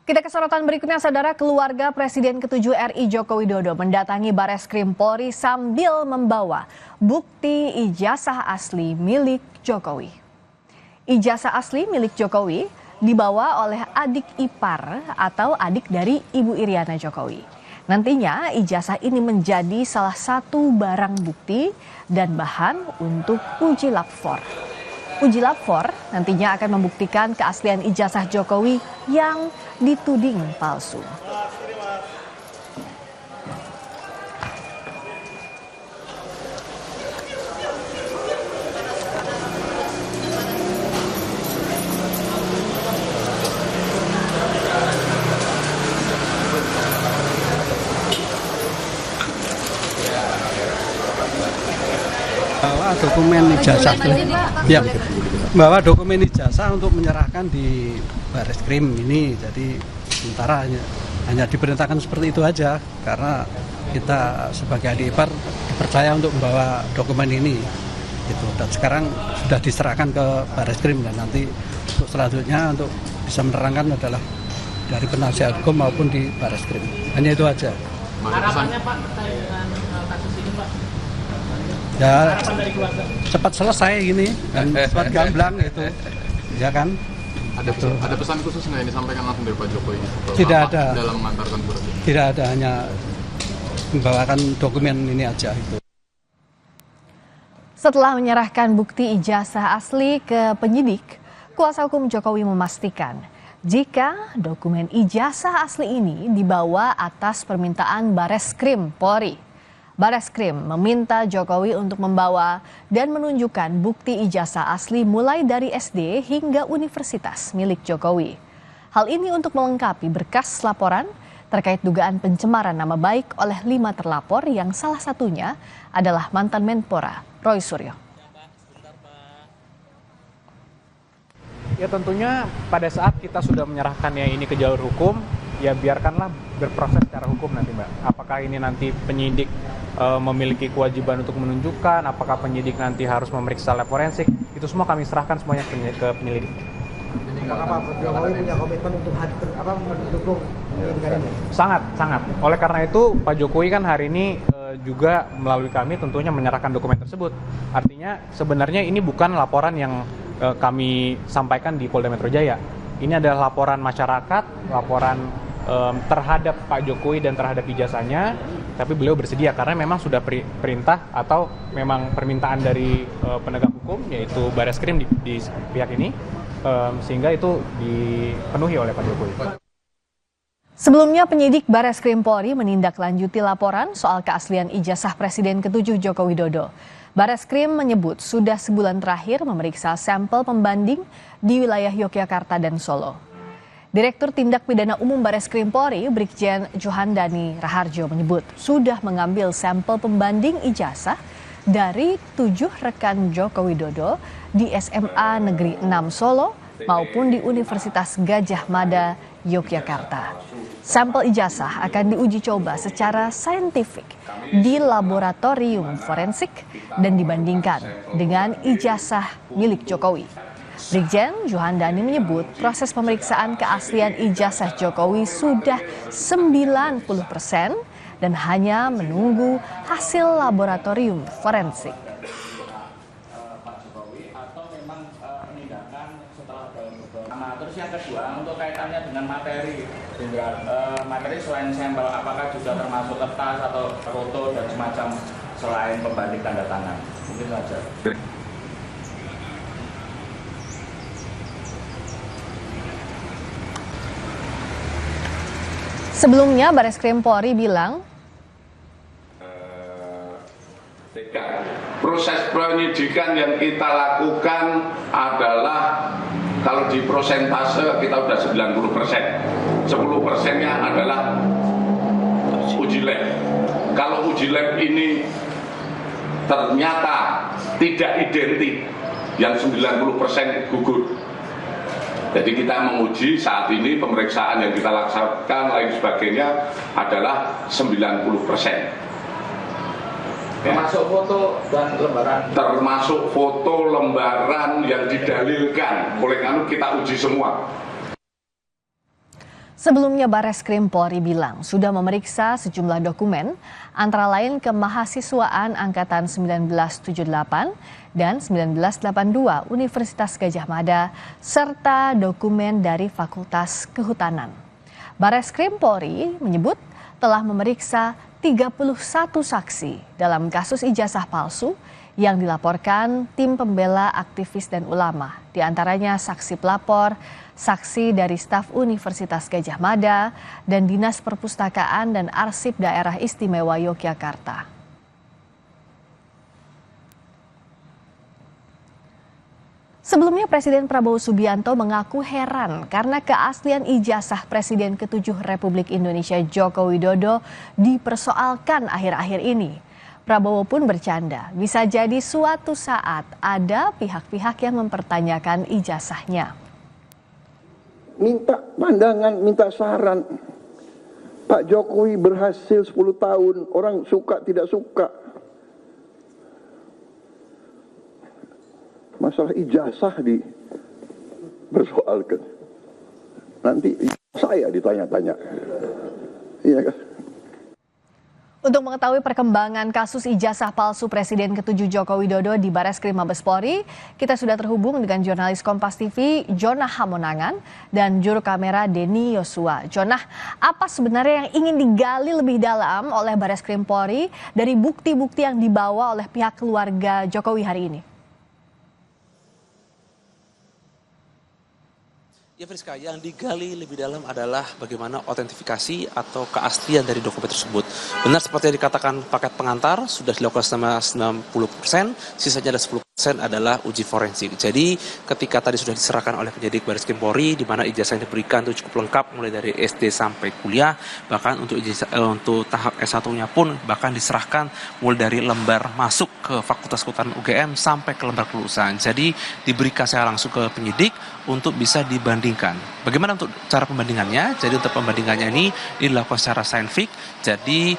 Kita ke sorotan berikutnya, saudara. Keluarga Presiden ke-7 RI Joko Widodo mendatangi Bareskrim Polri sambil membawa bukti ijazah asli milik Jokowi. Ijazah asli milik Jokowi dibawa oleh adik ipar atau adik dari Ibu Iriana Jokowi. Nantinya ijazah ini menjadi salah satu barang bukti dan bahan untuk uji lapor. Uji lapor nantinya akan membuktikan keaslian ijazah Jokowi yang dituding palsu. Bawa dokumen ijazah, ya, bawa dokumen ijazah untuk menyerahkan di Bareskrim ini. Jadi sementara hanya diperintahkan seperti itu aja, karena kita sebagai adik ipar dipercaya untuk membawa dokumen ini. Gitu. Dan sekarang sudah diserahkan ke Bareskrim, dan nanti untuk selanjutnya untuk bisa menerangkan adalah dari penasihat hukum maupun di Bareskrim. Hanya itu aja. Harapannya Pak terkait dengan kasus ini Pak? Ya cepat selesai gini dan cepat gamblang itu, ya kan? Ada pesan khusus nggak yang disampaikan langsung dari Pak Jokowi? Tidak ada. Dalam mengantarkan surat ini? Tidak ada, hanya membawakan dokumen ini aja itu. Setelah menyerahkan bukti ijazah asli ke penyidik, kuasa hukum Jokowi memastikan jika dokumen ijazah asli ini dibawa atas permintaan Bareskrim Polri. Bareskrim meminta Jokowi untuk membawa dan menunjukkan bukti ijazah asli mulai dari SD hingga universitas milik Jokowi. Hal ini untuk melengkapi berkas laporan terkait dugaan pencemaran nama baik oleh 5 terlapor yang salah satunya adalah mantan Menpora Roy Suryo. Ya tentunya pada saat kita sudah menyerahkannya ini ke jalur hukum, ya biarkanlah berproses secara hukum nanti Mbak. Apakah ini nanti penyidik memiliki kewajiban untuk menunjukkan, apakah penyidik nanti harus memeriksa lab forensik, itu semua kami serahkan semuanya ke penyelidik. Apakah Pak Jokowi punya komitmen untuk mendukung penyidikan ini? Sangat. Oleh karena itu Pak Jokowi kan hari ini juga melalui kami tentunya menyerahkan dokumen tersebut. Artinya sebenarnya ini bukan laporan yang kami sampaikan di Polda Metro Jaya. Ini adalah laporan masyarakat, laporan terhadap Pak Jokowi dan terhadap ijazahnya, tapi beliau bersedia karena memang sudah perintah atau memang permintaan dari penegak hukum, yaitu Bareskrim di pihak ini, sehingga itu dipenuhi oleh Pak Jokowi. Sebelumnya penyidik Bareskrim Polri menindaklanjuti laporan soal keaslian ijazah Presiden ke-7 Joko Widodo. Bareskrim menyebut sudah sebulan terakhir memeriksa sampel pembanding di wilayah Yogyakarta dan Solo. Direktur Tindak Pidana Umum Bareskrim Polri, Brigjen Johandani Raharjo menyebut sudah mengambil sampel pembanding ijazah dari 7 rekan Joko Widodo di SMA Negeri 6 Solo maupun di Universitas Gadjah Mada, Yogyakarta. Sampel ijazah akan diuji coba secara saintifik di laboratorium forensik dan dibandingkan dengan ijazah milik Jokowi. Brigjen Johandani menyebut proses pemeriksaan keaslian ijazah Jokowi sudah 90% dan hanya menunggu hasil laboratorium forensik. Terus yang kedua, untuk kaitannya dengan materi, materi selain sampel, apakah juga termasuk kertas atau foto dan semacam selain pembanding tanda tangan? Mungkin saja. Sebelumnya Bareskrim Polri bilang proses penyidikan yang kita lakukan adalah kalau di prosentase kita sudah 90%. 10%-nya adalah uji lab. Kalau uji lab ini ternyata tidak identik, yang 90% gugur. Jadi kita menguji saat ini pemeriksaan yang kita laksanakan lain sebagainya adalah 90%. Termasuk foto dan lembaran. Termasuk foto lembaran yang didalilkan oleh kami kita uji semua. Sebelumnya Bareskrim Polri bilang sudah memeriksa sejumlah dokumen antara lain kemahasiswaan angkatan 1978 dan 1982 Universitas Gadjah Mada serta dokumen dari Fakultas Kehutanan. Bareskrim Polri menyebut telah memeriksa 31 saksi dalam kasus ijazah palsu yang dilaporkan tim pembela aktivis dan ulama, di antaranya saksi pelapor, saksi dari staf Universitas Gadjah Mada, dan Dinas Perpustakaan dan Arsip Daerah Istimewa Yogyakarta. Sebelumnya Presiden Prabowo Subianto mengaku heran karena keaslian ijazah Presiden ke-7 Republik Indonesia Joko Widodo dipersoalkan akhir-akhir ini. Prabowo pun bercanda, bisa jadi suatu saat ada pihak-pihak yang mempertanyakan ijazahnya. Minta pandangan, minta saran. Pak Jokowi berhasil 10 tahun, orang suka tidak suka. Masalah ijazah dipersoalkan. Nanti saya ditanya-tanya. Iya kan? Untuk mengetahui perkembangan kasus ijazah palsu Presiden ke-7 Joko Widodo di Bareskrim Mabes Polri, kita sudah terhubung dengan jurnalis Kompas TV Jonah Hamonangan dan juru kamera Denny Yosua. Jonah, apa sebenarnya yang ingin digali lebih dalam oleh Bareskrim Polri dari bukti-bukti yang dibawa oleh pihak keluarga Jokowi hari ini? Ya Friska, yang digali lebih dalam adalah bagaimana autentifikasi atau keaslian dari dokumen tersebut. Benar seperti yang dikatakan paket pengantar, sudah dilakukan selama 90%, sisanya ada 10% adalah uji forensik. Jadi ketika tadi sudah diserahkan oleh penyidik Bareskrim Polri, di mana ijazah yang diberikan itu cukup lengkap mulai dari SD sampai kuliah, bahkan untuk tahap S1-nya pun bahkan diserahkan mulai dari lembar masuk ke Fakultas Kehutanan UGM sampai ke lembar kelulusan. Jadi diberikan secara langsung ke penyidik untuk bisa dibandingkan. Bagaimana untuk cara pembandingannya? Jadi untuk pembandingannya ini dilakukan secara saintifik. Jadi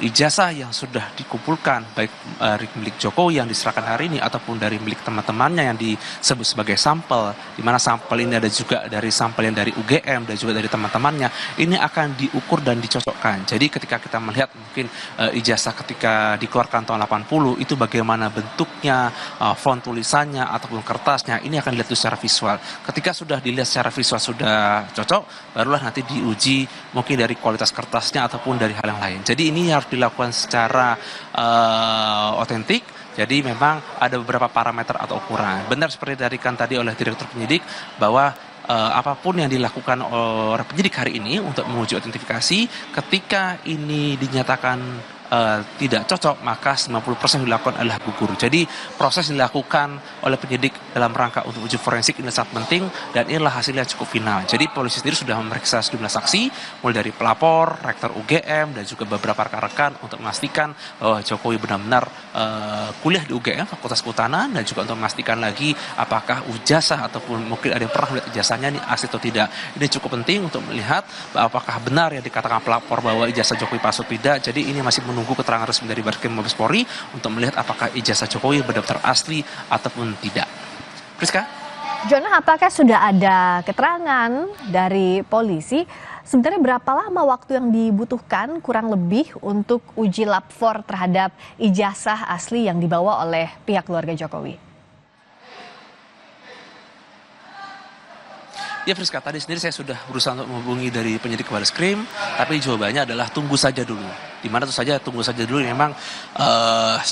ijazah yang sudah dikumpulkan baik dari milik Jokowi yang diserahkan hari ini ataupun dari milik teman-temannya yang disebut sebagai sampel, di mana sampel ini ada juga dari sampel yang dari UGM dan juga dari teman-temannya, ini akan diukur dan dicocokkan. Jadi ketika kita melihat mungkin ijazah ketika dikeluarkan tahun 80 itu bagaimana bentuknya, font tulisannya ataupun kertasnya, ini akan dilihat secara visual. Ketika sudah dilihat secara visual sudah cocok, barulah nanti diuji mungkin dari kualitas kertasnya ataupun dari hal yang lain. Jadi ini harus dilakukan secara otentik. Jadi memang ada beberapa parameter atau ukuran. Benar seperti dikatakan tadi oleh Direktur Penyidik bahwa apapun yang dilakukan oleh penyidik hari ini untuk menguji autentifikasi, ketika ini dinyatakan tidak cocok, maka 90% dilakukan adalah gugur. Jadi proses dilakukan oleh penyidik dalam rangka untuk uji forensik ini sangat penting dan inilah hasilnya cukup final. Jadi polisi sendiri sudah memeriksa sejumlah saksi, mulai dari pelapor, rektor UGM dan juga beberapa rekan-rekan untuk memastikan bahwa Jokowi benar-benar kuliah di UGM Fakultas Kehutanan dan juga untuk memastikan lagi apakah ijazah ataupun mungkin ada yang pernah melihat ijazahnya ini asli atau tidak. Ini cukup penting untuk melihat apakah benar yang dikatakan pelapor bahwa ijazah Jokowi palsu tidak. Jadi ini masih menunggu keterangan resmi dari Bareskrim Mabes Polri untuk melihat apakah ijazah Jokowi benar-benar asli ataupun tidak. Priska? Jonah, apakah sudah ada keterangan dari polisi sebenarnya berapa lama waktu yang dibutuhkan kurang lebih untuk uji lapor terhadap ijazah asli yang dibawa oleh pihak keluarga Jokowi? Ya Friska, tadi sendiri saya sudah berusaha untuk menghubungi dari penyidik Bareskrim, tapi jawabannya adalah tunggu saja dulu. Di mana itu saja tunggu saja dulu, memang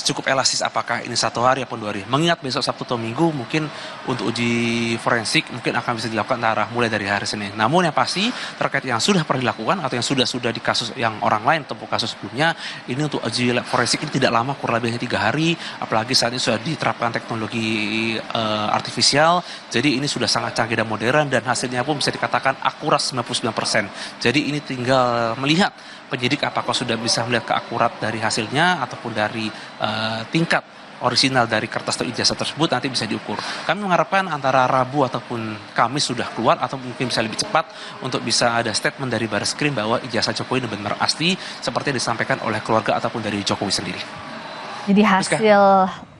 cukup elastis apakah ini 1 hari ataupun 2 hari. Mengingat besok Sabtu atau Minggu mungkin untuk uji forensik mungkin akan bisa dilakukan mulai dari hari Senin. Namun yang pasti terkait yang sudah pernah dilakukan atau yang sudah di kasus yang orang lain tempuh kasus sebelumnya, ini untuk uji forensik ini tidak lama, kurang lebihnya 3 hari, apalagi saat ini sudah diterapkan teknologi artifisial, jadi ini sudah sangat canggih dan modern dan hasilnya pun bisa dikatakan akurat 99%. Jadi ini tinggal melihat penyidik apakah sudah bisa melihat keakurat dari hasilnya ataupun dari tingkat orisinal dari kertas atau ijazah tersebut nanti bisa diukur. Kami mengharapkan antara Rabu ataupun Kamis sudah keluar atau mungkin bisa lebih cepat untuk bisa ada statement dari Bareskrim bahwa ijazah Jokowi benar-benar asli seperti yang disampaikan oleh keluarga ataupun dari Jokowi sendiri. Jadi hasil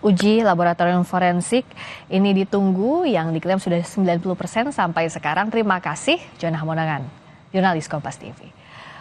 uji laboratorium forensik ini ditunggu yang diklaim sudah 90% sampai sekarang. Terima kasih Jonah Hamonangan. jurnalis Kompas TV.